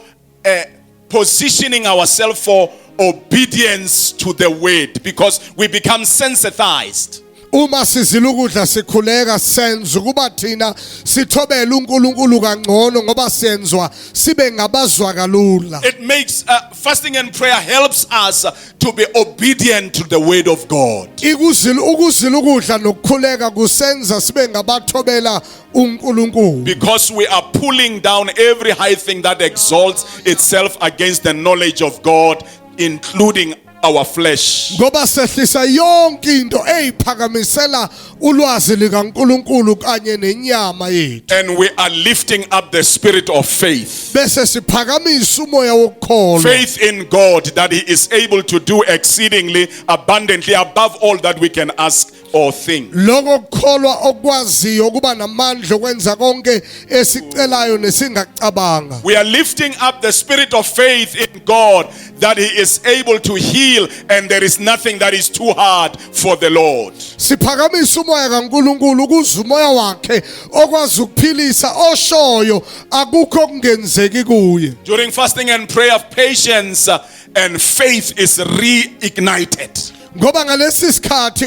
A: positioning ourselves for obedience to the word, because we become sensitized.
C: Uma sizila ukudla sikhuleka senza ukuba thina sithobele uNkulunkulu kangcono ngoba senzwa sibe ngabazwa kalula.
A: It makes fasting and prayer helps us to be obedient to the word of God.
C: Ukuzila ukudla nokukhuleka kusenza sibe ngabathobela uNkulunkulu.
A: Because we are pulling down every high thing that exalts itself against the knowledge of God, including our flesh.
C: Ngoba sehlisa yonke into eyiphakamisela ulwazi likaNkulunkulu kanye nenyama yethu.
A: And we are lifting up the spirit of faith.
C: Bese siphakamisa umoya wokukholwa.
A: Faith in God that He is able to do exceedingly abundantly above all that we can ask or think.
C: Lokho kukholwa okwaziyo kuba namandla okwenza konke esicelayo nesingacabanga.
A: We are lifting up the spirit of faith in God that He is able to heal, and there is nothing that is too hard for the Lord.
C: Siphakamisa umoya kaNkulunkulu ukuze umoya wakhe okwazi ukuphilisa oshoyo akukho okungenzeki kuye.
A: During fasting and prayer, patience and faith is reignited.
C: Ngoba ngalesi sikhathi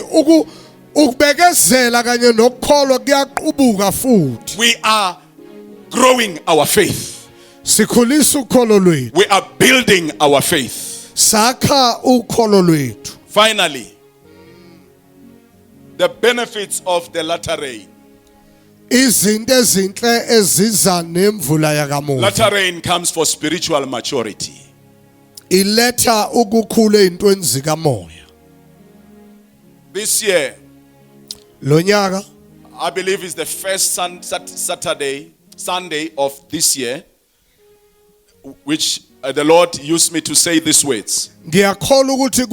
C: ukubekezela kanye nokukholwa kuyaqubuka futhi.
A: We are growing our faith.
C: Sikhulisa ukholo lwethu.
A: We are building our faith.
C: Sakha ukholo lwethu.
A: Finally, the benefits of the latter rain.
C: Izinto ezinhle eziza nemvula yakamuva.
A: Latter rain comes for spiritual maturity.
C: Iletha ukukhula ezintweni zikamoya.
A: This year,
C: Lonyaka
A: I believe is the first Sunday of this year, which the Lord used me to say these words.
C: ngiyakholwa ukuthi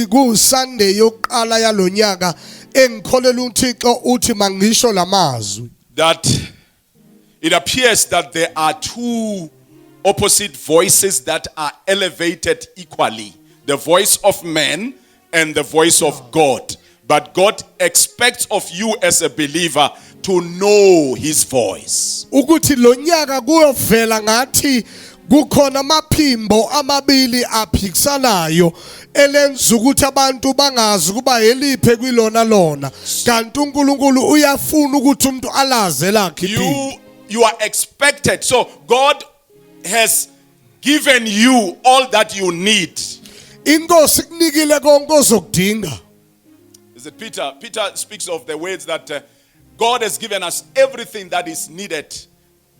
C: kuyiSunday yokuqala yalonyaka engikholela uThixo uthi mangisho lamazwi.
A: That it appears that there are two opposite voices that are elevated equally. The voice of man and the voice of God. But God expects of you as a believer to know His voice.
C: Ukuthi lonyaka kuyovela ngathi kukhona amaphimbo amabili aphikisanayo elenza ukuthi abantu bangazi kuba eliphe kwilona lona, kanti uNkulunkulu uyafuna ukuthi umuntu alaze lakhe iphimbo.
A: You are expected. So God has given you all that you need.
C: Inkosi kunikile konke ozokudinga.
A: Is it Peter? Peter speaks of the words that God has given us everything that is needed,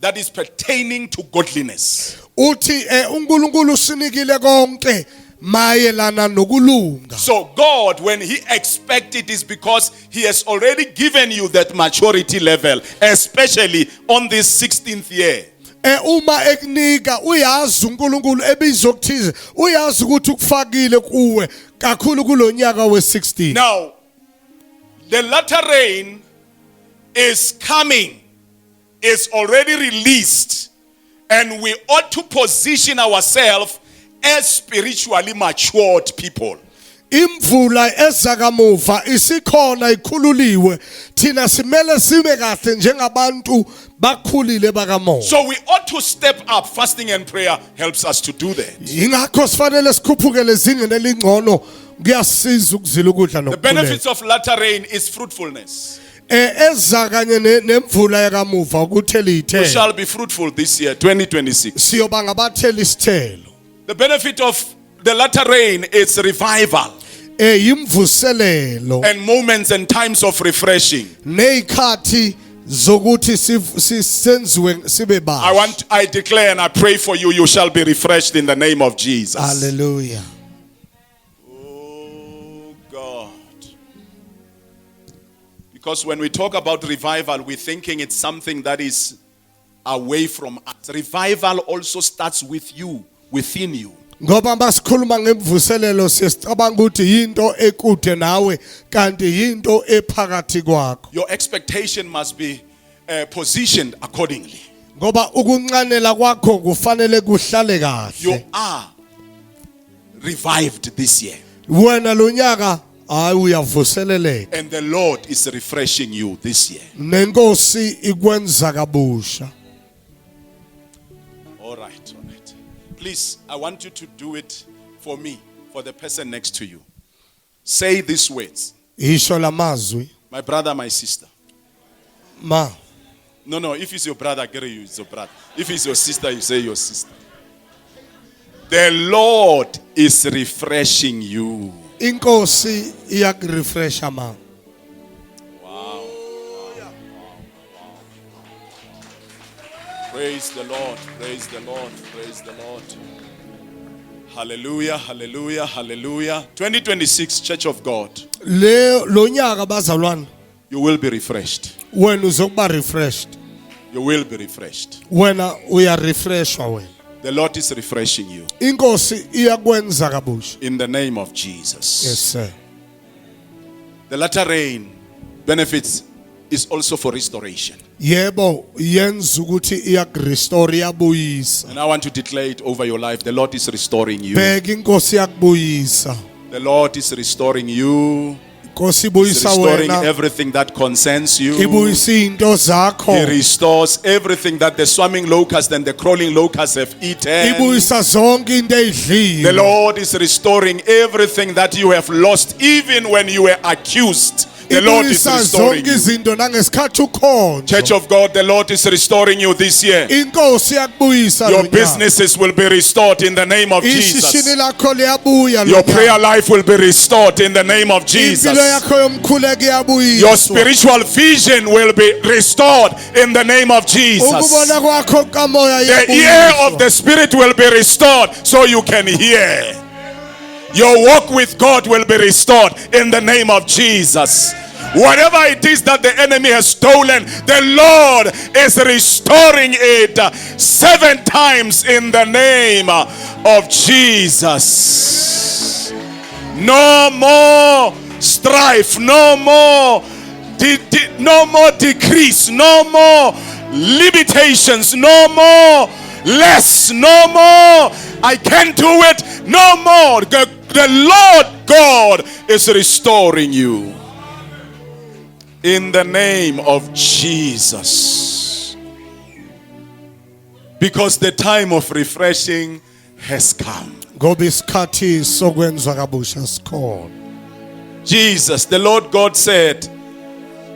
A: that is pertaining to godliness.
C: Uthi uNkulunkulu sinikile konke mayelana nokulunga.
A: So God, when He expects it, is because He has already given you that maturity level, especially on this 16th year.
C: Uma ekunika uyazi uNkulunkulu ebizokuthize uyazi ukuthi ukufakile kuwe kakhulu kulonyaka we16.
A: Now, the latter rain is coming, is already released, and we ought to position ourselves as spiritually matured people.
C: Imvula ezakamuva isikhona ikhululiwe thina simele sibe kahle njengabantu bakhulile bakamoya.
A: So we ought to step up. Fasting and prayer helps us to do that.
C: Ingakho sifanele sikhuphukele ezingeni elingcono kuyasiza ukuzila ukudla
A: The
C: nokukhuleka.
A: benefits of latter rain is fruitfulness.
C: Eza kanye nemvula yakamuva ukuthela
A: We
C: izithelo.
A: shall be fruitful this year, 2026.
C: Siyoba ngabathela isithelo.
A: The benefit of the latter rain is revival
C: Yimvuselelo
A: and moments and times of refreshing.
C: nezikhathi zokuthi senziwe sibe basha.
A: I declare and I pray for you, you shall be refreshed in the name of Jesus.
C: Hallelujah.
A: Oh God. Because when we talk about revival, we're thinking it's something that is away from us. Revival also starts with you, within you.
C: Ngoba basikhuluma ngemvuselelo sesicabanga ukuthi yinto ekude nawe kanti yinto ephakathi kwakho.
A: Your expectation must be positioned accordingly.
C: Ngoba ukuncanela kwakho kufanele kuhlale
A: You
C: kahle.
A: are revived this year.
C: Wena lonyaka hayi uyavuseleleka.
A: And the Lord is refreshing you this year.
C: Nenkosi ikwenza kabusha.
A: All right. Please, I want you to do it for me, for the person next to you. Say these words.
C: Isho lamazwi
A: My brother, my sister.
C: ma.
A: No, if it's your brother, Gary, you it's your brother. If it's your sister, you say your sister. The Lord is refreshing you.
C: Inkosi iyakurefresha ma.
A: Wow. Praise the Lord, praise the Lord, praise the Lord. Hallelujah, hallelujah, hallelujah. 2026, Church of God,
C: Lonyaka bazalwane
A: you will be refreshed.
C: wena uzokuba refreshed.
A: You will be refreshed.
C: Wena uyarefreshwa wena.
A: The Lord is refreshing you.
C: Inkosi iyakwenza kabusha.
A: In the name of Jesus.
C: Yes sir.
A: The latter rain benefits is also for restoration.
C: Yebo yenza ukuthi iyakurestore iyabuyisa.
A: And I want to declare it over your life. The Lord is restoring you.
C: Bheka inkosi yakubuyisa.
A: The Lord is restoring you.
C: Inkosi
A: He's
C: ibuyisa
A: restoring
C: wena.
A: everything that concerns you.
C: Ibuyisa into zakho.
A: He restores everything that the swarming locust and the crawling locust have eaten.
C: Ibuyisa zonke into eyidlile.
A: The Lord is restoring everything that you have lost, even when you were accused. The Lord is
C: Ibuyisa
A: restoring
C: zonke
A: you.
C: izinto nangesikhathi ukhona.
A: Church of God, the Lord is restoring you this year.
C: Inkosi yakubuyisa
A: Your
C: lonyaka.
A: businesses will be restored in the name of
C: Ishishini
A: Jesus.
C: lakho liyabuya
A: Your
C: lonyaka.
A: prayer life will be restored in the name of Jesus.
C: Impilo yakho yomkhuleko iyabuyiswa.
A: Your spiritual vision will be restored in the name of Jesus.
C: Ukubona kwakho kamoya
A: The ear of the Spirit will be restored so you can hear. Your walk with God will be restored in the name of Jesus. Whatever it is that the enemy has stolen, the Lord is restoring it 7 times in the name of Jesus. No more strife, no more decrease, no more limitations, no more less, no more I can't do it, no more. The Lord God is restoring you in the name of Jesus, because the time of refreshing has come.
C: Ngoba isikhathi sokwenzwa kabusha sikhona.
A: Jesus, the Lord God said,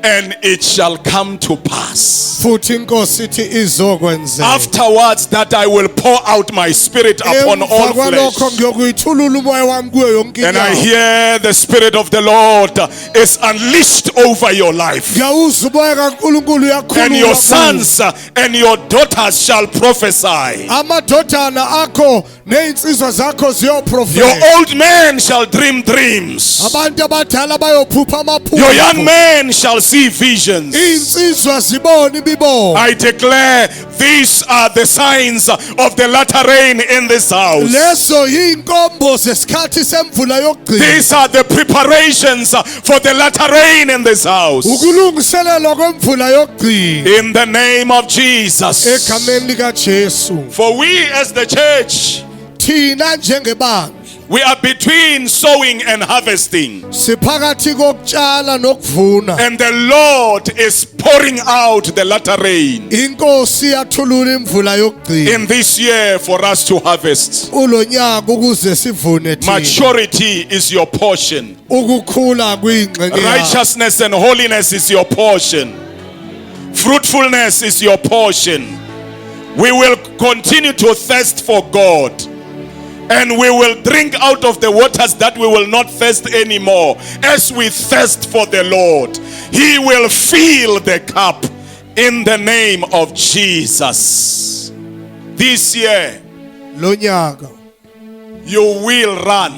A: and it shall come to pass
C: Futhi inkosi ithi izokwenzeka.
A: afterwards that I will pour out my spirit upon all
C: Emva kwalokho
A: flesh.
C: ngiyokuyithulula umoya wami kuyo yonke
A: And I
C: inyama.
A: hear the Spirit of the Lord is unleashed over your life.
C: Ngiyawuzwa umoya kaNkulunkulu
A: And
C: uyakhuluma
A: your
C: kuwe.
A: sons and your daughters shall prophesy.
C: Amadodana akho neinsizwa zakho
A: Your
C: ziyoprofeta.
A: old man shall dream dreams.
C: Abantu abadala bayophupha
A: Your young
C: amaphupho.
A: man shall see visions.
C: Insizwa zibona imibono.
A: I declare these are the signs of the latter rain in this house.
C: Lezo yinkombo zesikhathi semvula yokugcina.
A: These are the preparations for the latter rain in this house.
C: Ukulungiselelwa kwemvula yokugcina.
A: In the name of Jesus.
C: Egameni likaJesu.
A: For we as the church,
C: Thina njengebandla
A: we are between sowing and harvesting.
C: siphakathi kokutshala nokuvuna.
A: And the Lord is pouring out the latter rain
C: Inkosi yathulula imvula yokugcina.
A: in this year for us to harvest.
C: Ulonyaka ukuze sivune thina.
A: Maturity is your portion.
C: Ukukhula kuyingxenye yakho.
A: Righteousness and holiness is your portion. Fruitfulness is your portion. We will continue to thirst for God. And we will drink out of the waters that we will not thirst anymore. As we thirst for the Lord, He will fill the cup in the name of Jesus. This year,
C: Lonyaka
A: you will run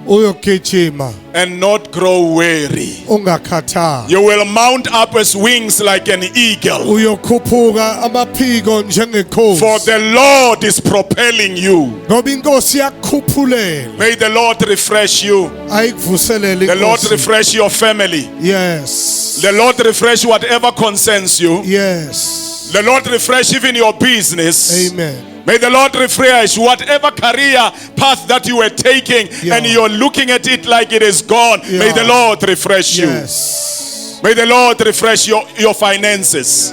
C: uyogijima
A: and not grow weary.
C: ungakhathali.
A: You will mount up as wings like an eagle.
C: Uyokhuphuka amaphiko njengekhosi.
A: For the Lord is propelling you.
C: Ngoba inkosi yakukhuphulela.
A: May the Lord refresh you.
C: Ayikuvuselele
A: The Lord
C: inkosi.
A: refresh your family.
C: Yes.
A: The Lord refresh whatever concerns you.
C: Yes.
A: The Lord refresh even your business.
C: Amen.
A: May the Lord refresh whatever career path that you were taking,
C: Yeah.
A: and you're looking at it like it is gone. May
C: Yeah.
A: the Lord refresh you.
C: Yes.
A: May the Lord refresh your finances.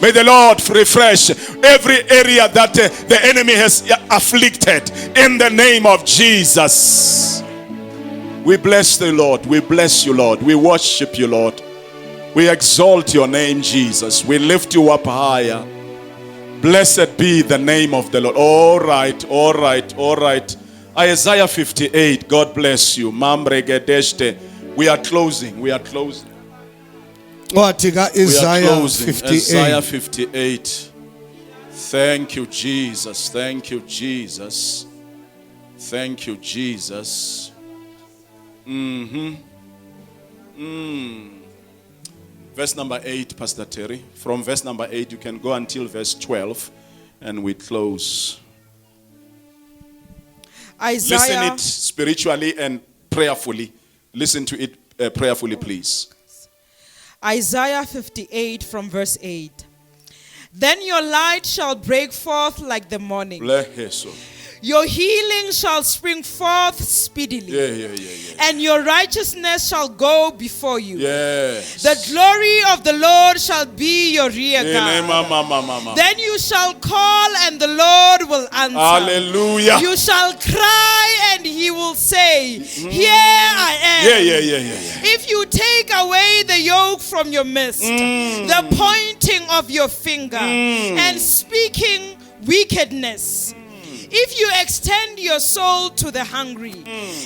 A: May the Lord refresh every area that the enemy has afflicted in the name of Jesus. We bless the Lord. We bless you, Lord. We worship you, Lord. We exalt your name, Jesus. We lift you up higher. Blessed be the name of the Lord. All right, all right, all right. Isaiah 58. God bless you. Mamregedeshte. We are closing. We are closing.
C: Wathi ka
A: We are
C: Isaiah
A: closing. Isaiah
C: 58.
A: 58. Thank you, Jesus. Thank you, Jesus. Thank you, Jesus. Verse number 8, Pastor Terry. From verse number 8, you can go until verse 12, and we close. Listen
D: Isaiah,
A: it spiritually and prayerfully. Listen to it prayerfully, please.
D: Isaiah 58 from verse 8. Then your light shall break forth like the morning.
A: Bleheso.
D: Your healing shall spring forth speedily.
A: Yeah.
D: And your righteousness shall go before you.
A: Yes.
D: The glory of the Lord shall be your rear guard. Then you shall call and the Lord will answer.
A: Hallelujah.
D: You shall cry and he will say, Here I am.
A: Yeah.
D: If you take away the yoke from your midst, the pointing of your finger, and speaking wickedness, if you extend your soul to the hungry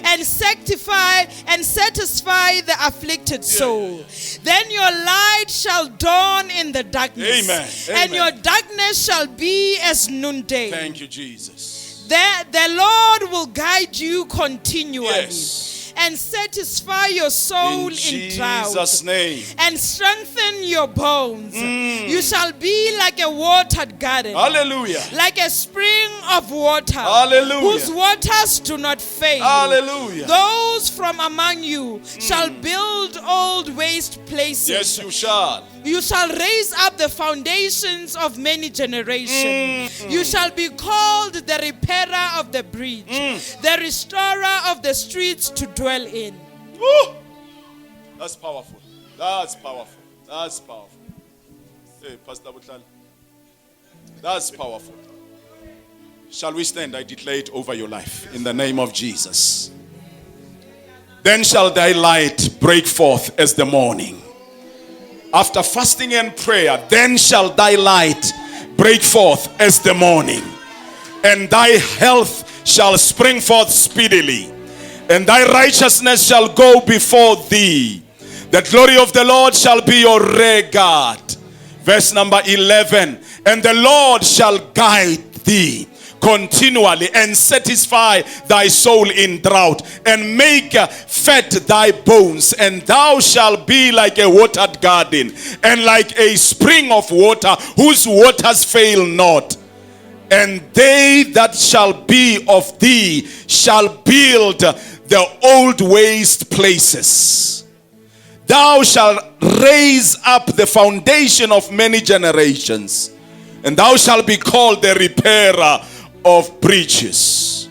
D: and sanctify and satisfy the afflicted soul, then your light shall dawn in the darkness,
A: Amen.
D: and your darkness shall be as noonday.
A: Thank you, Jesus.
D: The Lord will guide you continually.
A: Yes.
D: And satisfy your soul in drought,
A: Jesus' name.
D: and strengthen your bones. You shall be like a watered garden,
A: Hallelujah.
D: like a spring of water,
A: Hallelujah.
D: whose waters do not fail.
A: Hallelujah.
D: Those from among you shall build old waste places.
A: Yes, you shall.
D: You shall raise up the foundations of many generations. You shall be called the repairer of the breach, the restorer of the streets to dwell in.
A: Woo! That's powerful. That's powerful. That's powerful. Hey, Pastor Butlal. That's powerful. Shall we stand? I declare it over your life in the name of Jesus. Then shall thy light break forth as the morning. After fasting and prayer, then shall thy light break forth as the morning, and thy health shall spring forth speedily, and thy righteousness shall go before thee. The glory of the Lord shall be your rear guard. Verse number 11. And the Lord shall guide thee continually, and satisfy thy soul in drought, and make fat thy bones, and thou shalt be like a watered garden, and like a spring of water whose waters fail not. And they that shall be of thee shall build the old waste places. Thou shalt raise up the foundation of many generations, and thou shalt be called the repairer of breaches,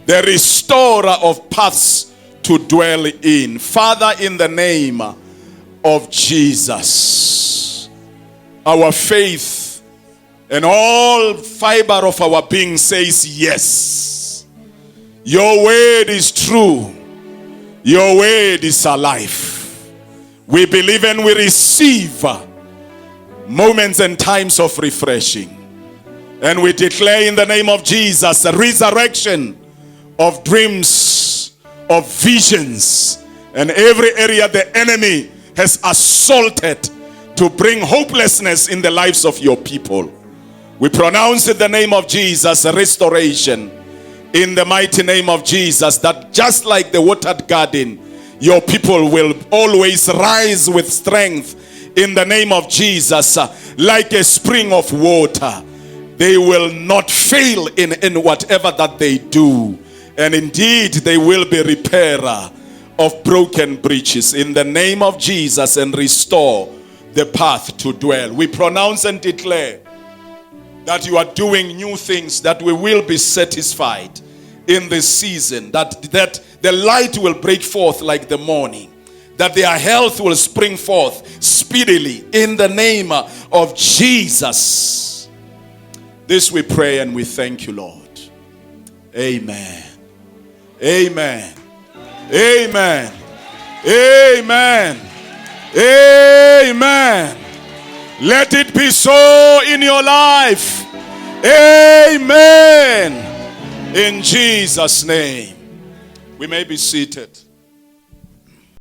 A: the restorer of paths to dwell in. Father, in the name of Jesus, our faith and all fiber of our being says yes. Your word is true. Your word is alive. We believe and we receive moments and times of refreshing. And we declare in the name of Jesus a resurrection of dreams, of visions, and every area the enemy has assaulted to bring hopelessness in the lives of your people. We pronounce in the name of Jesus a restoration in the mighty name of Jesus, that just like the watered garden, your people will always rise with strength in the name of Jesus, like a spring of water. They will not fail in whatever that they do, and indeed they will be repairer of broken breaches in the name of Jesus, and restore the path to dwell. We pronounce and declare that you are doing new things, that we will be satisfied in this season, that the light will break forth like the morning, that their health will spring forth speedily in the name of Jesus. This we pray and we thank you, Lord. Amen. Amen. Amen. Amen. Amen. Let it be so in your life. Amen. In Jesus' name. We may be seated.